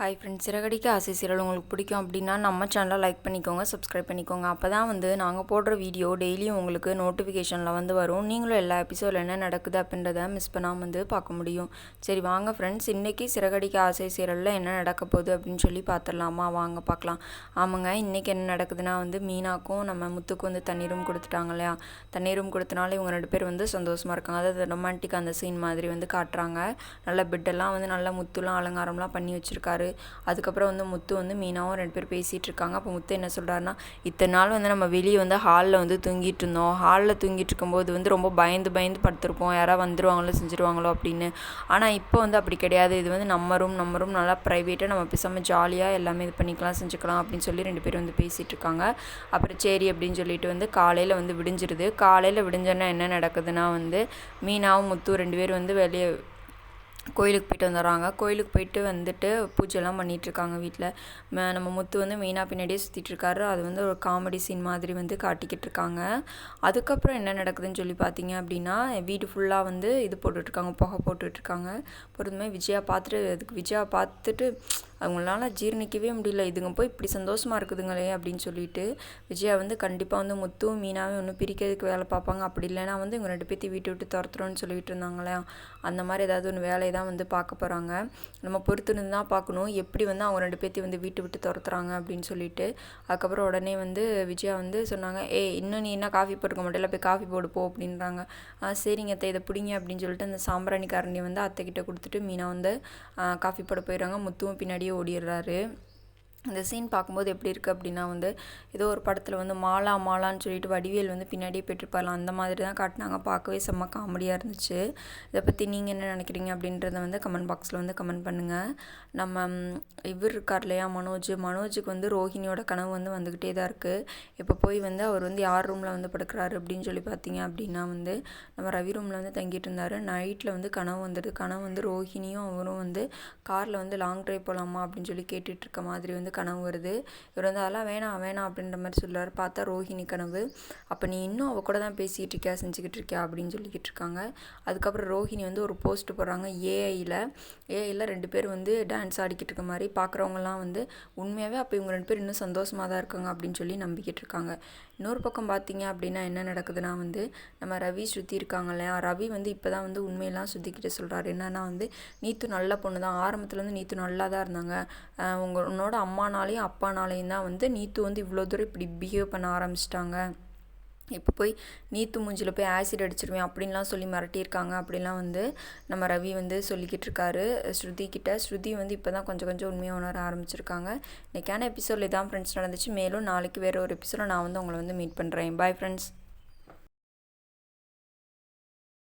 Hi friends, Siragadikka ஆசை serial உங்களுக்கு பிடிக்கும் அப்படின்னா நம்ம சேனலை லைக் பண்ணிக்கோங்க, சப்ஸ்கிரைப் பண்ணிக்கோங்க. அப்போ தான் நாங்கள் போடுற வீடியோ டெய்லியும் உங்களுக்கு நோட்டிஃபிகேஷனில் வரும். நீங்களும் எல்லா எபிசோடில் என்ன நடக்குது அப்படின்றத மிஸ் பண்ணாமல் பார்க்க முடியும். சரி வாங்க ஃப்ரெண்ட்ஸ், இன்றைக்கி சிறகடிக்க ஆசை சீரியலில் என்ன நடக்க போகுது அப்படின்னு சொல்லி பார்த்துடலாமா? வாங்க பார்க்கலாம். ஆமாங்க, இன்றைக்கி என்ன நடக்குதுன்னா மீனாக்கும் நம்ம முத்துக்கும் தண்ணீரும் கொடுத்துட்டாங்க இல்லையா? தண்ணீரும் கொடுத்தனால இவங்க 2 பேர் சந்தோஷமாக இருக்காங்க. அதாவது ரொமான்டிக் அந்த சீன் மாதிரி காட்டுறாங்க. நல்ல பெட்டெல்லாம் நல்லா முத்துலாம் அலங்காரம்லாம் பண்ணி வச்சுருக்காரு. அதுக்கப்புறம் முத்து மீனாவும் 2 பேர் பேசிகிட்டு இருக்காங்க. அப்போ முத்து என்ன சொல்கிறாருன்னா, இத்தனை நாள் நம்ம வெளியே ஹாலில் தூங்கிட்டு இருந்தோம். ஹாலில் தூங்கிட்டு இருக்கும்போது ரொம்ப பயந்து படுத்திருப்போம், யாராவது வந்துடுவாங்களோ செஞ்சுருவாங்களோ அப்படின்னு. ஆனால் இப்போ அப்படி கிடையாது. இது நம்ம ரூம் நல்லா ப்ரைவேட்டாக நம்ம பேசாமல் ஜாலியாக எல்லாமே இது பண்ணிக்கலாம், செஞ்சுக்கலாம் அப்படின்னு சொல்லி 2 பேர் பேசிகிட்டு இருக்காங்க. அப்புறம் சரி அப்படின்னு சொல்லிட்டு காலையில் விடிஞ்சிருது. காலையில் விடிஞ்சோன்னா என்ன நடக்குதுன்னா மீனாவும் முத்து 2 பேர் வெளியே கோயிலுக்கு போயிட்டு வந்துடுறாங்க. கோயிலுக்கு போயிட்டு பூஜைலாம் பண்ணிகிட்ருக்காங்க வீட்டில். நம்ம முத்து மீனா பின்னாடியே சுற்றிட்டுருக்காரு. அது ஒரு காமெடி சீன் மாதிரி காட்டிக்கிட்டு இருக்காங்க. அதுக்கப்புறம் என்ன நடக்குதுன்னு சொல்லி பார்த்தீங்க அப்படின்னா, வீடு ஃபுல்லாக இது போட்டுட்ருக்காங்க, புகை போட்டுட்ருக்காங்க. பொறுமையாக விஜயா பார்த்துட்டு அவங்களால ஜீர்ணிக்கவே முடியல. இதுங்க போய் இப்படி சந்தோஷமாக இருக்குதுங்களே அப்படின்னு சொல்லிட்டு விஜயா கண்டிப்பாக முத்துவும் மீனாவும் ஒன்றும் பிரிக்கிறதுக்கு வேலை பார்ப்பாங்க. அப்படி இல்லைன்னா இவங்க 2 பேர்த்தையும் வீட்டை விட்டு துரத்துறோன்னு சொல்லிட்டு இருந்தாங்களே, அந்த மாதிரி ஏதாவது ஒன்று வேலையை தான் பார்க்க போகிறாங்க. நம்ம பொறுத்துன்னு தான் பார்க்கணும் எப்படி அவங்க 2 பேர்த்தையும் வீட்டை விட்டு துரத்துறாங்க அப்படின்னு சொல்லிட்டு. அதுக்கப்புறம் உடனே விஜயா சொன்னாங்க, இன்னும் நீ என்ன காஃபி போட்டுக்க மாட்டேல, போய் காஃபி போடு போ அப்படின்றாங்க. சரிங்க அத்தை, இதை பிடிங்க அப்படின்னு சொல்லிட்டு அந்த சாம்பிராணி காரண்டி அத்தைக்கிட்ட கொடுத்துட்டு மீனா காஃபி போட போயிடுறாங்க. முத்துவும் பின்னாடி ஓடிடுறாரு. இந்த சீன் பார்க்கும்போது எப்படி இருக்குது அப்படின்னா ஏதோ ஒரு படத்தில் மாலான்னு சொல்லிட்டு வடிவேல் பின்னாடியே போய்ட்டுருப்பார்லாம், அந்த மாதிரி தான் காட்டினாங்க. பார்க்கவே செம்ம காமெடியாக இருந்துச்சு. இதை பற்றி நீங்கள் என்ன நினைக்கிறீங்க அப்படின்றத கமெண்ட் பாக்ஸில் கமெண்ட் பண்ணுங்கள். நம்ம இவர் இருக்கார் இல்லையா, மனோஜுக்கு ரோஹிணியோட கனவு வந்துக்கிட்டே தான் இருக்குது. இப்போ போய் அவர் யார் ரூமில் படுக்கிறாரு அப்படின்னு சொல்லி பார்த்தீங்க அப்படின்னா நம்ம ரவி ரூமில் தங்கிட்டு இருந்தார். நைட்டில் கனவு வந்துடுது. கனவு ரோஹிணியும் அவரும் காரில் லாங் ட்ரைவ் போகலாமா அப்படின்னு சொல்லி கேட்டுட்ருக்க மாதிரி கனவு வருது. இவர் அதெல்லாம் வேணாம் அப்படின்ற மாதிரி சொல்லுவார். பார்த்தா ரோஹிணி கனவு. அப்போ நீ இன்னும் அவள் கூட தான் பேசிகிட்டு இருக்கியா, செஞ்சுக்கிட்டு இருக்கியா அப்படின்னு சொல்லிக்கிட்டு இருக்காங்க. அதுக்கப்புறம் ரோஹிணி ஒரு போஸ்ட் போடுறாங்க ஏஐயில் 2 பேர் டான்ஸ் ஆடிக்கிட்டு இருக்க மாதிரி. பார்க்குறவங்கலாம் உண்மையாகவே அப்போ இவங்க 2 பேர் இன்னும் சந்தோஷமாக தான் இருக்காங்க அப்படின்னு சொல்லி நம்பிக்கிட்டு இருக்காங்க. இன்னொரு பக்கம் பார்த்தீங்க அப்படின்னா என்ன நடக்குதுன்னா நம்ம ரவி ஸ்ருதி இருக்காங்க இல்லையா, ரவி இப்போ தான் உண்மையெல்லாம் ஸ்ருதிக்கிட்ட சொல்கிறாரு. என்னன்னா நீத்து நல்ல பொண்ணு தான், ஆரம்பத்தில் நீத்து நல்லா தான் இருந்தாங்க. உன்னோட அம்மானாலையும் அப்பானாலையும் தான் நீத்து இவ்வளோ தூரம் இப்படி பிஹேவ் பண்ண ஆரம்பிச்சிட்டாங்க. இப்போ போய் நீத்து மூஞ்சில் போய் ஆசிட் அடிச்சிருவேன் அப்படின்லாம் சொல்லி மிரட்டியிருக்காங்க. அப்படிலாம் நம்ம ரவி சொல்லிக்கிட்டு இருக்காரு ஸ்ருதிக்கிட்ட. ஸ்ருதி இப்போ தான் கொஞ்சம் உண்மையாக உணர ஆரம்பிச்சிருக்காங்க. இன்றைக்கான எபிசோடில் தான் ஃப்ரெண்ட்ஸ் நடந்துச்சு. மேலும் நாளைக்கு வேறு ஒரு எபிசோட நான் உங்களை மீட் பண்ணுறேன். Bye friends.